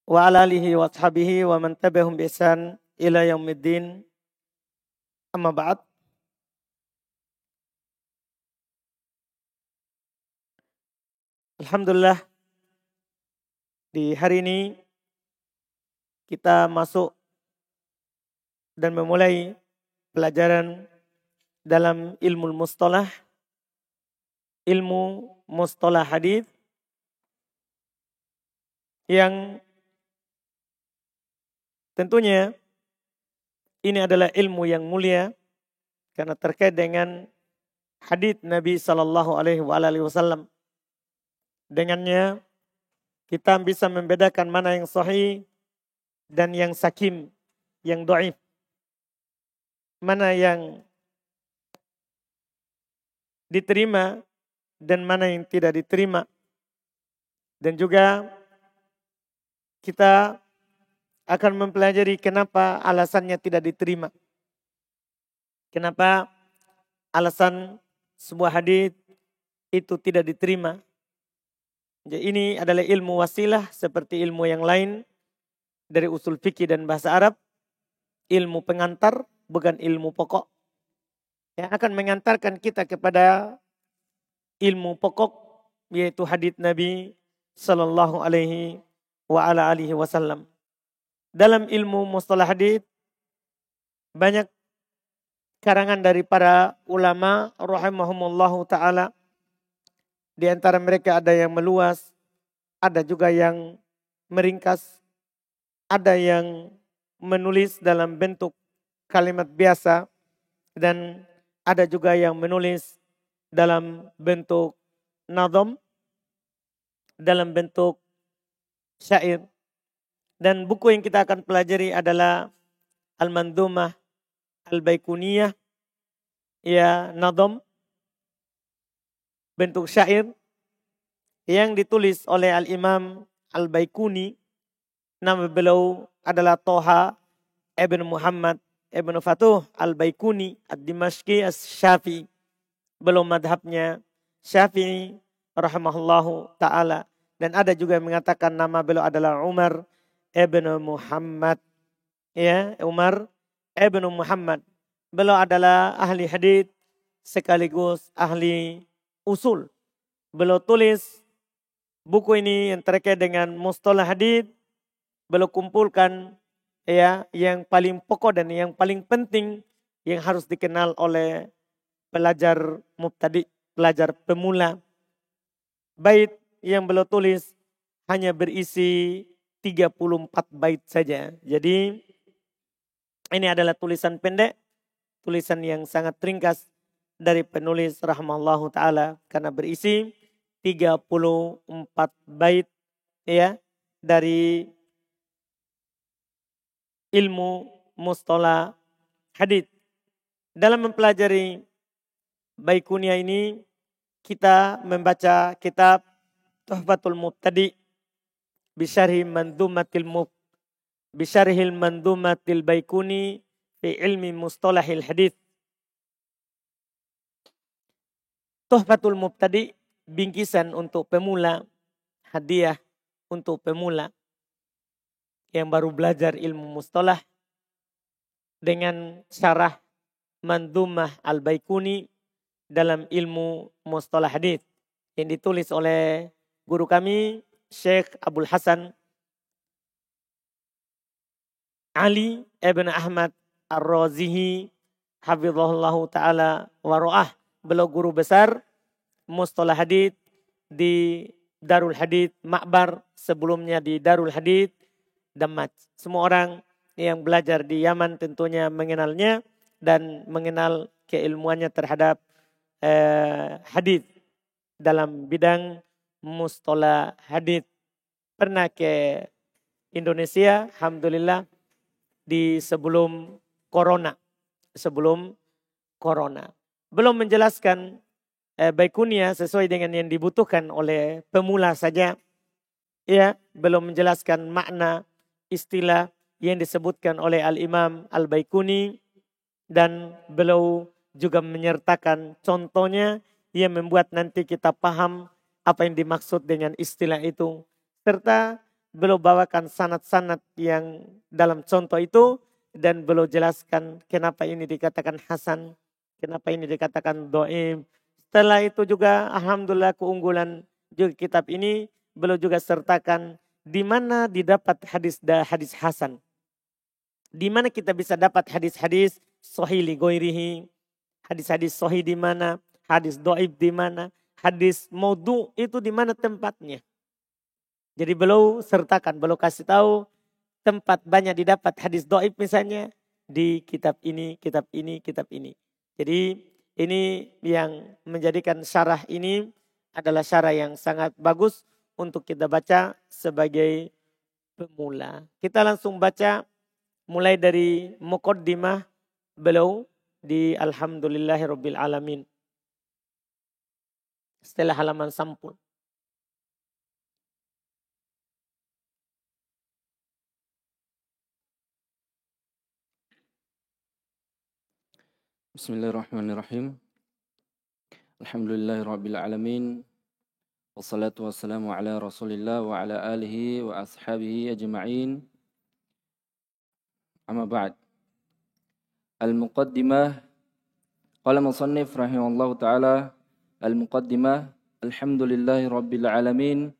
wa ala alihi wa ashabihi wa man tabi'ahum bi ihsan ila yaumiddin. Amma ba'd. Alhamdulillah, di hari ini kita masuk dan memulai pelajaran dalam ilmu mustalah hadis yang tentunya ini adalah ilmu yang mulia karena terkait dengan hadis Nabi sallallahu alaihi wasallam. Dengannya kita bisa membedakan mana yang sahih dan yang sakim, yang dhaif. Mana yang diterima dan mana yang tidak diterima. Dan juga kita akan mempelajari kenapa alasannya tidak diterima. Kenapa alasan sebuah hadis itu tidak diterima. Jadi ini adalah ilmu wasilah seperti ilmu yang lain dari usul fikih dan bahasa Arab. Ilmu pengantar bukan ilmu pokok. Yang akan mengantarkan kita kepada ilmu pokok yaitu hadis Nabi sallallahu alaihi wasallam. Dalam ilmu mustalah hadis banyak karangan dari para ulama rahimahumullahu taala. Di antara mereka ada yang meluas, ada juga yang meringkas, ada yang menulis dalam bentuk kalimat biasa, dan ada juga yang menulis dalam bentuk nadham, dalam bentuk syair. Dan buku yang kita akan pelajari adalah Al-Mandhumah Al-Baikuniyah, ya nadham, bentuk syair yang ditulis oleh Al-Imam Al-Baikuni. Nama beliau adalah Toha Ibn Muhammad Ibn Fatuh Al-Baikuni Ad-Dimashqi As-Syafi'i. Beliau madhabnya Syafi'i rahimahullahu ta'ala. Dan ada juga yang mengatakan nama beliau adalah Umar Ibn Muhammad. Ya, Umar Ibn Muhammad. Beliau adalah ahli hadits sekaligus ahli usul. Beliau tulis buku ini yang terkait dengan mustalah hadits. Beliau kumpulkan ya yang paling pokok dan yang paling penting yang harus dikenal oleh pelajar mubtadi, pelajar pemula. Bait yang beliau tulis hanya berisi 34 bait saja. Jadi ini adalah tulisan pendek, tulisan yang sangat ringkas dari penulis rahimahullahu taala karena berisi 34 bait ya dari ilmu mustalah hadits. Dalam mempelajari Baikuniyah ini kita membaca kitab Tuhfatul Mubtadi bisyarhil Mandhumatil Baikuni fi ilmi mustalahil hadits. Tuhfatul Mubtadi, bingkisan untuk pemula, hadiah untuk pemula yang baru belajar ilmu mustalah dengan syarah Mandhumah Al-Baikuni dalam ilmu mustalah hadits yang ditulis oleh guru kami Syekh Abdul Hasan Ali Ibn Ahmad Ar-Razihi hafizahullahu taala wa ra'ah. Beliau guru besar mustalah hadits di Darul Hadits Ma'bar, sebelumnya di Darul Hadits Damaj. Semua orang yang belajar di Yaman tentunya mengenalnya dan mengenal keilmuannya terhadap hadits dalam bidang mustalah hadits. Pernah ke Indonesia, alhamdulillah, di sebelum corona. Belum menjelaskan Baikuniyah sesuai dengan yang dibutuhkan oleh pemula saja. Ya, belum menjelaskan makna istilah yang disebutkan oleh Al-Imam Al-Baikuni dan beliau juga menyertakan contohnya yang membuat nanti kita paham apa yang dimaksud dengan istilah itu. Serta beliau bawakan sanad-sanad yang dalam contoh itu dan beliau jelaskan kenapa ini dikatakan hasan, kenapa ini dikatakan dhaif. Setelah itu juga alhamdulillah keunggulan juga kitab ini beliau juga sertakan di mana didapat hadis hasan. Di mana kita bisa dapat hadis-hadis sahih li ghairihi, hadis-hadis sahih di mana, hadis dhaif di mana, hadis maudhu itu di mana tempatnya. Jadi beliau sertakan, beliau kasih tahu tempat banyak didapat hadis dhaif misalnya di kitab ini, kitab ini, kitab ini. Jadi ini yang menjadikan syarah ini adalah syarah yang sangat bagus untuk kita baca sebagai pemula. Kita langsung baca mulai dari muqaddimah beliau di Alhamdulillahirabbil alamin. Setelah halaman sampul. Bismillahirrahmanirrahim. Alhamdulillahirabbil alamin. Wassalatu wassalamu ala Rasulillah wa ala alihi wa ashabihi ajma'in. Amma ba'd. Al-muqaddimah. Qala musannif rahimallahu ta'ala. Al-muqaddimah. Alhamdulillahirabbil alamin.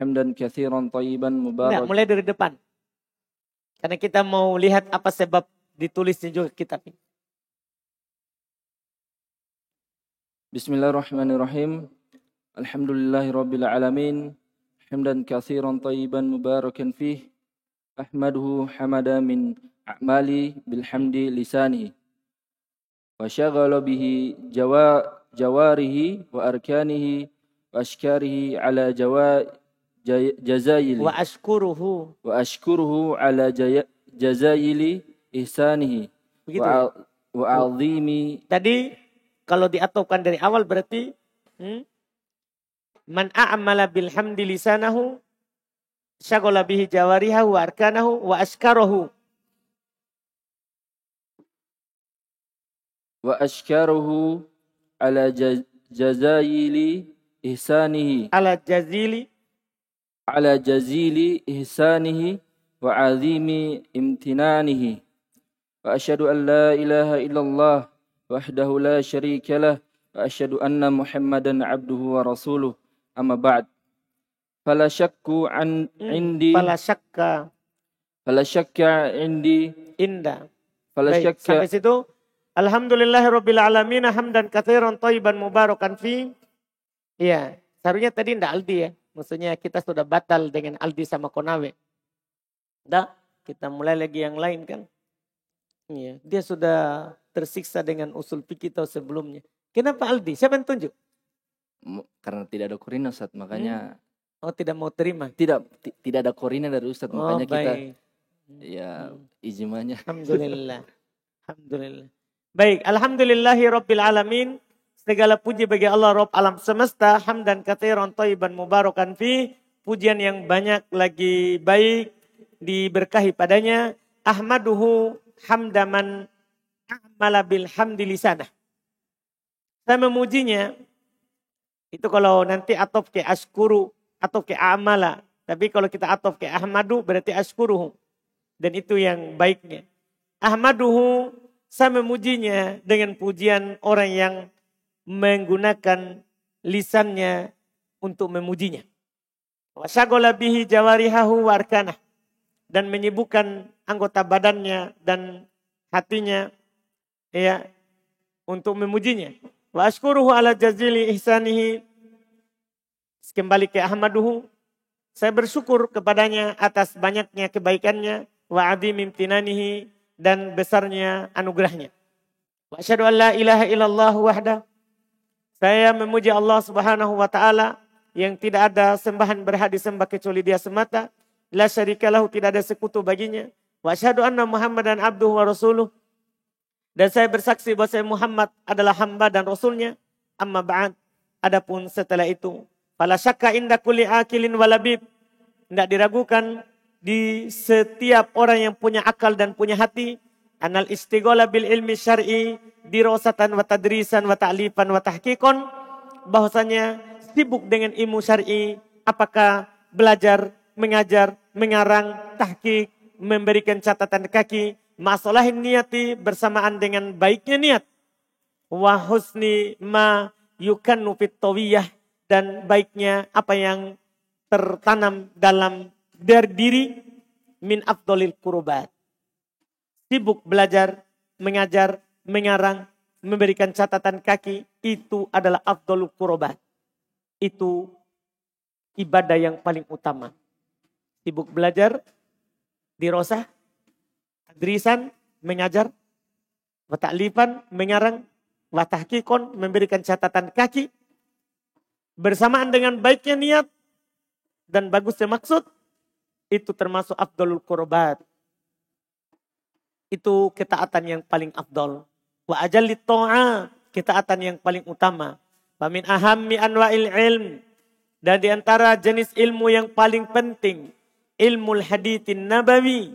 Hamdan katsiran thayyiban mubarak. Nah, mulai dari depan. Karena kita mau lihat apa sebab ditulisnya juga kitab ini. Bismillahirrahmanirrahim. Alhamdulillahirabbil alamin. Hamdan katsiran thayyiban mubarakan fih. Ahmaduhu hamada min a'mali bilhamdi lisanihi. Wa syaghala bihi jawarihi wa arkanihi wa ashkarihi ala jazayili. Wa ashkuruhu ala jazayili ihsanihi. Begitu. Wa azimi. Tadi kalau diataukan dari awal berarti man a'mala bilhamdi lisanahu syaghala bihi jawariha wa arkanahu wa ashkarahu. Wa ashkarahu ala jazayili ihsanihi. Ala jazili ihsanihi wa azimi imtinanihi. Wa asyhadu an la ilaha illallah wahdahu la syarika lah wa asyhadu anna Muhammadan abduhu wa rasuluh. Amma ba'd. Fala syakka sampai situ. Alhamdulillahirabbil alamin hamdan katsiran thayyiban mubarakan fi. Iya, seharusnya tadi ndak Aldi ya. Maksudnya kita sudah batal dengan Aldi sama Konawe. Dah, kita mulai lagi yang lain kan. Iya, dia sudah tersiksa dengan usul fikih atau sebelumnya. Kenapa Aldi? Siapa yang tunjuk? Karena tidak ada korina Ustaz, makanya Oh, tidak mau terima. Tidak ada korina dari Ustaz, makanya kita ijmanya. Alhamdulillah. Alhamdulillah. Baik, alhamdulillahirabbil alamin. Segala puji bagi Allah Rabb alam semesta, hamdan katsiran thayyiban mubarakan fi. Pujian yang banyak lagi baik diberkahi padanya. Ahmaduhu hamdaman a'mala bil hamdi lisanah. Saya memujinya. Itu kalau nanti atof ke ashkuru atau ke amala. Tapi kalau kita atof ke ahmadu berarti ashkuruhu. Dan itu yang baiknya. Ahmaduhu, saya memujinya dengan pujian orang yang menggunakan lisannya untuk memujinya. Wa syaghala bihi jawarihahu wa arkanah. Dan menyibukkan anggota badannya dan hatinya ya untuk memujinya. Wa ashkuruhu ala jazili ihsanihi. Kembali ke ahmaduhu. Saya bersyukur kepadanya atas banyaknya kebaikannya. Wa adim imtinanihi. Dan besarnya anugerahnya. Wa asyhadu an la ilaha illallah wahdah. Saya memuji Allah Subhanahu wa taala yang tidak ada sembahan berhak disembah kecuali Dia semata. La syarikalahu, tidak ada sekutu baginya. Wa asyhadu anna Muhammadan abduhu wa rasuluh. Dan saya bersaksi bahwa saya Muhammad adalah hamba dan rasulnya. Amma ba'd. Adapun setelah itu, fala syakka inda kulli akilin walabib. Tidak diragukan di setiap orang yang punya akal dan punya hati. Anal istighala bil ilmi syar'i dirosatan wa tadrisan wa ta'lifan wa tahqiqan. Bahwasanya sibuk dengan ilmu syar'i. Apakah belajar, mengajar, mengarang, tahqiq, memberikan catatan kaki, masalahin niyati bersamaan dengan baiknya niat, wa husni ma yukannu fit tawiyah, dan baiknya apa yang tertanam dalam diri min afdolil kurubat. Sibuk belajar, mengajar, mengarang, memberikan catatan kaki, itu adalah afdolul kurubat. Itu ibadah yang paling utama. Sibuk belajar, dirosah, tadrisan, mengajar, wataklifan, mengarang, watahkikon, memberikan catatan kaki, bersamaan dengan baiknya niat dan bagusnya maksud, itu termasuk afdolul qurbat. Itu ketaatan yang paling afdol. Wa ajallit ta'a, ketaatan yang paling utama. Wa min ahammi anwa'il ilm, dan di antara jenis ilmu yang paling penting, ilmu hadithin nabawi,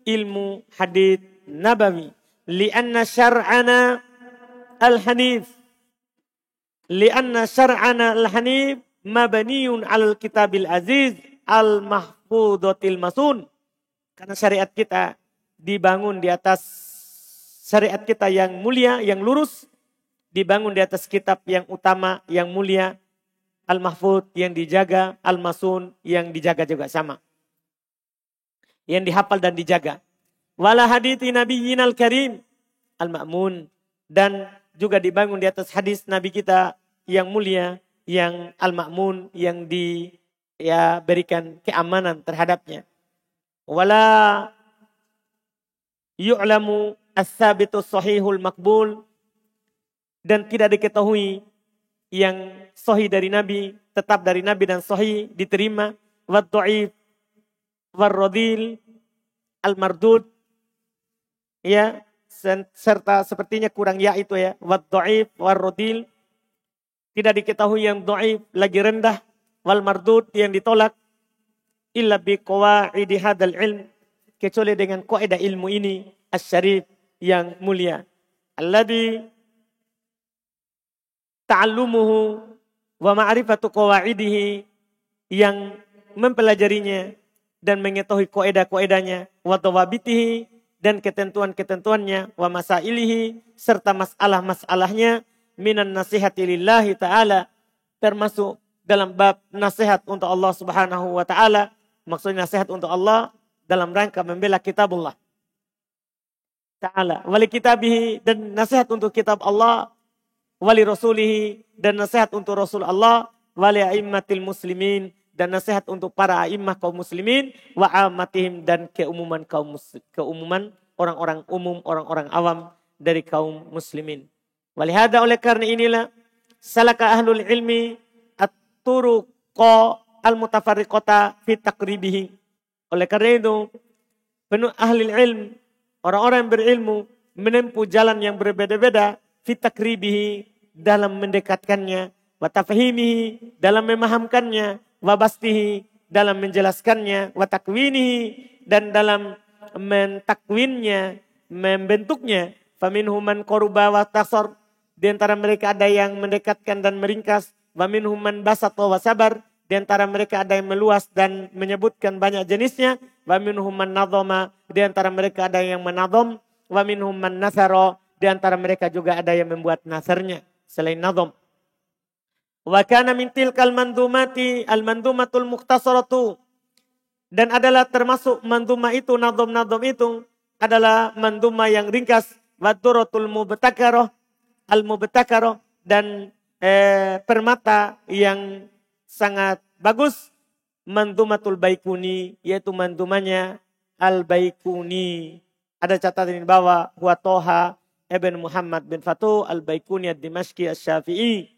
ilmu hadith nabawi. Lianna syar'ana al-hanif, lianna syar'ana al-hanif mabniyun al kitabil aziz al-mahfudotil masun. Karena syariat kita dibangun di atas syariat kita yang mulia, yang lurus, dibangun di atas kitab yang utama, yang mulia, al-mahfud yang dijaga, al-masun yang dijaga juga sama. Yang dihafal dan dijaga. Wala hadithi nabiyyin al-karim al-ma'mun, dan juga dibangun di atas hadis Nabi kita yang mulia, yang al-ma'mun, yang berikan keamanan terhadapnya. Wala yu'lamu as-sabitu sahihul makbul, dan tidak diketahui yang sahih dari Nabi, tetap dari Nabi dan sahih diterima, wa dhaif warrodil al-mardud, ya, serta sepertinya kurang ya itu ya, wa dhaif warrodil, tidak diketahui yang dhaif lagi rendah, wal mardud yang ditolak, illa bi qawaidi hadzal ilm, kecuali dengan kaidah ilmu ini asy-syarif yang mulia, alladzi ta'allumuhu wa ma'rifatu qawaidihi, yang mempelajarinya dan mengetahui kaidah-kaidahnya, wa dawabitihi, dan ketentuan-ketentuannya, wa masailihi, serta masalah-masalahnya, minan nasihati lillahi ta'ala, termasuk dalam bab nasihat untuk Allah subhanahu wa ta'ala, maksudnya nasihat untuk Allah dalam rangka membela kitabullah ta'ala, wali kitabihi, dan nasihat untuk kitab Allah, wali rasulihi, dan nasihat untuk Rasul Allah, wali a'immatil muslimin, dan nasihat untuk para a'immah kaum muslimin, wa amatihim, dan keumuman orang-orang umum, orang-orang awam dari kaum muslimin. Walihada, oleh karena inilah, salaka ahlul ilmi at-turuqa al-mutafarriqata fi taqribihi. Oleh karena itu, penuh ahli ilm, orang-orang yang berilmu, menempuh jalan yang berbeda-beda, fi taqribihi, dalam mendekatkannya, wa tafhimihi, dalam memahamkannya, wa bastihi, dalam menjelaskannya, wa takwinihi, dan dalam mentakwinnya, membentuknya. Faminhum man qaruba wa tasar, di antara mereka ada yang mendekatkan dan meringkas. Wa minhum man basata wa sabar, di antara mereka ada yang meluas dan menyebutkan banyak jenisnya. Wa minhum man nadhama, di antara mereka ada yang menadham. Wa minhum man nasara, di antara mereka juga ada yang membuat nasarnya selain nadham. Wa kana min tilkal mandumati al-mandumatul mukhtasaratu, dan adalah termasuk mandumah itu, nadham-nadham itu adalah mandumah yang ringkas, wa duratul mubtakarah al-mubtakarah, dan permata yang sangat bagus, mandumatul baikuni, yaitu mandumanya al-baikuni. Ada catatan di bawah, huwa Toha ibn Muhammad bin Fatuh al-Baikuni ad-Dimashqi asy-Syafi'i,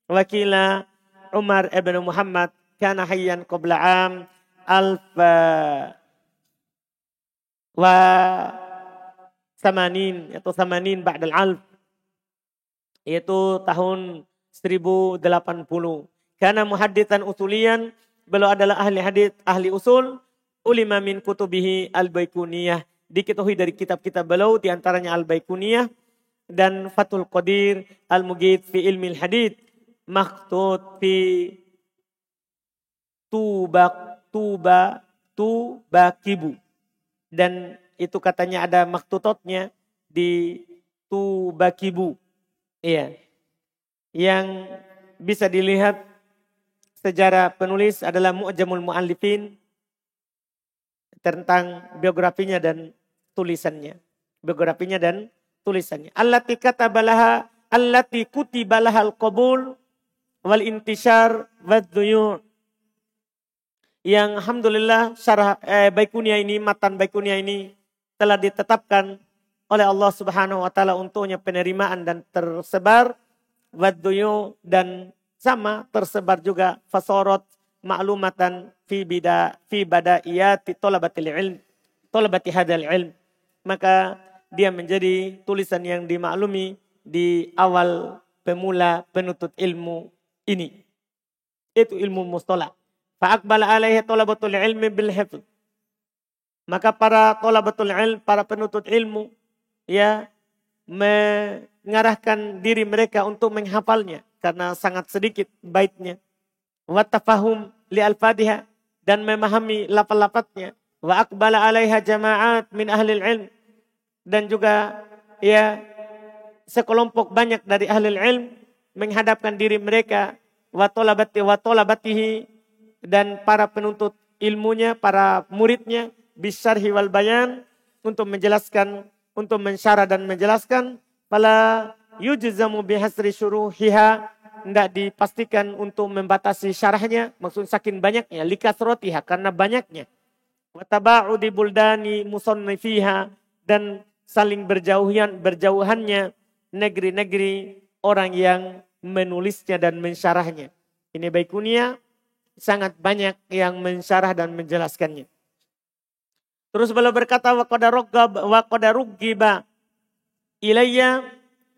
wakila Umar ibn Muhammad, kana hayyan qabla am alfa wa samanin, yaitu samanin ba'dal alf, yaitu tahun 1080. Kana muhadditsan usulian, beliau adalah ahli hadits, ahli usul, ulima min kutubihi al-Baikuniyah, diketahui dari kitab-kitab beliau, diantaranya al-Baikuniyah dan Fathul Qadir, al-Mughith fi ilmi al-hadits, makhtut fi Tuba tubakibu. Dan itu katanya ada maktutotnya di tubakibu. Iya. Yang bisa dilihat sejarah penulis adalah Mu'jamul Mu'allifin tentang biografinya dan tulisannya. Biografinya dan tulisannya. Allati katabalaha, allati kutibalahal qabul wal intishar wad-duyur. Yang alhamdulillah syarah Baikunia ini, matan Baikunia ini telah ditetapkan oleh Allah Subhanahu wa taala untuknya penerimaan dan tersebar wad-duyur, dan sama tersebar juga fasorot ma'lumatan fi badaiyati tolabati hadal ilm. Maka dia menjadi tulisan yang dimaklumi di awal pemula penuntut ilmu ini. Itu ilmu mustalah. Fa'aqbala alaihi talabatul ilmi bil hifz. Maka para talabatul ilm, para penuntut ilmu, ya, mengarahkan diri mereka untuk menghafalnya karena sangat sedikit baitnya. Wa tafahum li al-fadhiha, dan memahami lafaz-lafaznya. Wa aqbala alaiha jama'at min ahli ilm, dan juga ya sekelompok banyak dari ahli ilm menghadapkan diri mereka wa talabatihi, dan para penuntut ilmunya, para muridnya, bisyarhi wal bayan, untuk menjelaskan, untuk mensyarah dan menjelaskan. Fala yujzamu bihasri syuruhiha, tidak dipastikan untuk membatasi syarahnya, maksud saking banyaknya, likasrotiha, karena banyaknya. Wa taba'udi buldani musannifiha, dan saling berjauhannya negeri-negeri orang yang menulisnya dan mensyarahnya. Ini Baikunia sangat banyak yang mensyarah dan menjelaskannya. Terus beliau berkata, wa qad ruggiba ilayya,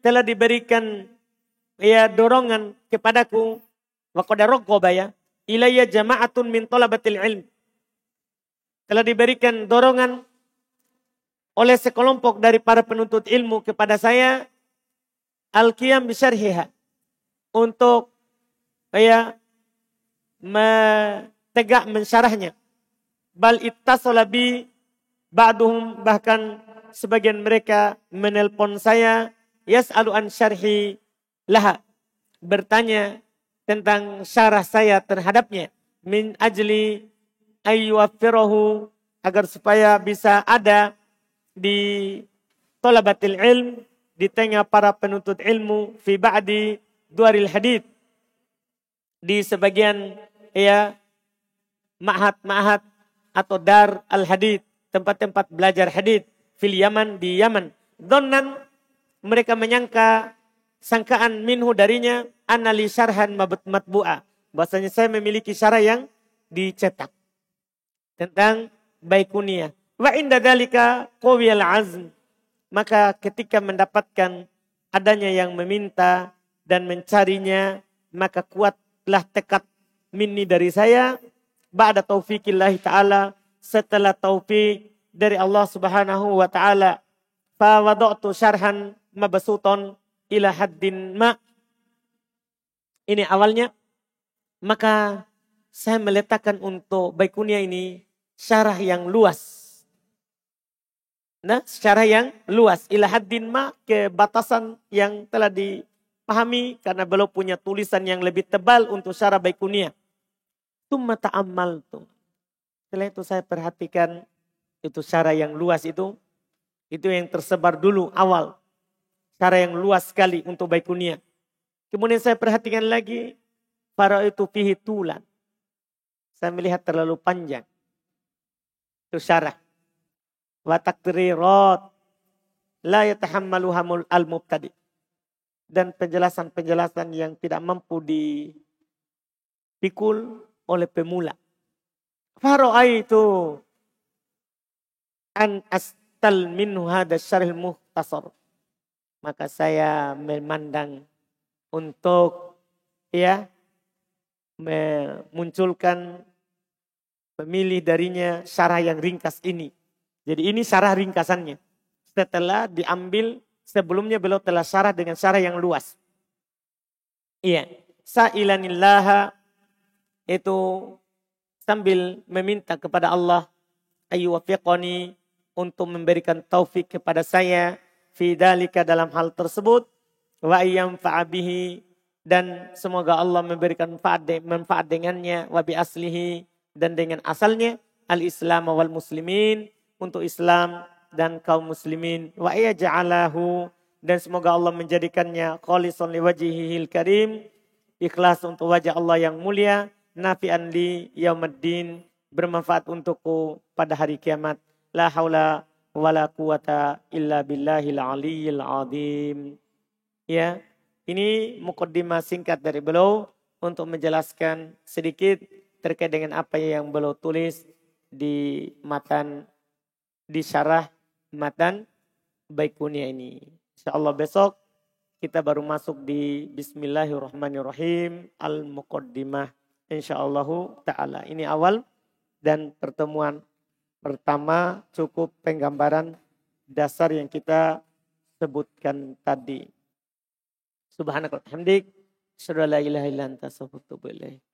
telah diberikan ya dorongan kepadaku, wa qad raggaba ya ilayya jama'atun min talabatil ilm, telah diberikan dorongan oleh sekelompok dari para penuntut ilmu kepada saya, al-qiyam bisyarhiha, untuk ya tegak mensyarahnya. Bal ittasala bi ba'duhum, bahkan sebagian mereka menelpon saya, yas'alu an syarhi laha, bertanya tentang syarah saya terhadapnya, min ajli ayyuwaffirahu, agar supaya bisa ada di talabatil ilm, di tengah para penuntut ilmu, fi ba'di duaril hadith, di sebagian ya ma'had atau dar al hadith, tempat-tempat belajar hadith, fil Yaman, di Yaman. Dhannan, mereka menyangka, sangkaan minhu darinya, anali syarhan matbu'a, bahasanya saya memiliki syarah yang dicetak tentang Baikunia. Wa inda dzalika qawiyal azm, maka ketika mendapatkan adanya yang meminta dan mencarinya, maka kuatlah tekad minni dari saya, ba'da taufiqillahi ta'ala, setelah taufik dari Allah Subhanahu wa ta'ala. Fa wada'tu syarhan mabsuton ila haddin ma, ini awalnya, maka saya meletakkan untuk Baikunia ini syarah yang luas. Nah, secara yang luas, ila haddin ma, ke batasan yang telah dipahami, karena belum punya tulisan yang lebih tebal untuk syarah Baikunia. Tsumma ta'ammaltu, setelah itu saya perhatikan itu syarah yang luas itu yang tersebar dulu awal, syarah yang luas sekali untuk Baikunia. Kemudian saya perhatikan lagi, para itu fihi tulan, saya melihat terlalu panjang itu syarah. Wa takrirat la yatahammaluha al-mubtadi, dan penjelasan-penjelasan yang tidak mampu dipikul oleh pemula. Fara'aitu an astal minhu hadha syarh mukhtasar, maka saya memandang untuk ya memunculkan, memilih darinya syarah yang ringkas ini. Jadi ini syarah ringkasannya. Setelah diambil, sebelumnya beliau telah syarah dengan syarah yang luas. Iya. Sa'ilanillaha, itu sambil meminta kepada Allah ayyuwaffiqani untuk memberikan taufik kepada saya fi dzalika dalam hal tersebut wa ayyamfa'a bihi dan semoga Allah memberikan manfaat dengannya wa bi aslihi dan dengan asalnya al-islam wal muslimin untuk Islam dan kaum muslimin wa yaj'alahu dan semoga Allah menjadikannya khalisan liwajhihil karim ikhlas untuk wajah Allah yang mulia nafi'an li yaumiddin bermanfaat untukku pada hari kiamat. La haula wala quwata illa billahil aliyyil azim. Ya, ini mukaddimah singkat dari beliau untuk menjelaskan sedikit terkait dengan apa yang beliau tulis di matan di syarah matan Baikunia ini. Insyaallah besok kita baru masuk di Bismillahirrahmanirrahim al-muqaddimah insyaallah taala. Ini awal dan pertemuan pertama cukup penggambaran dasar yang kita sebutkan tadi. Subhanakallahumma hamdik, asyhadu an la ilaha illa anta astaghfiruka wa atubu ilaik.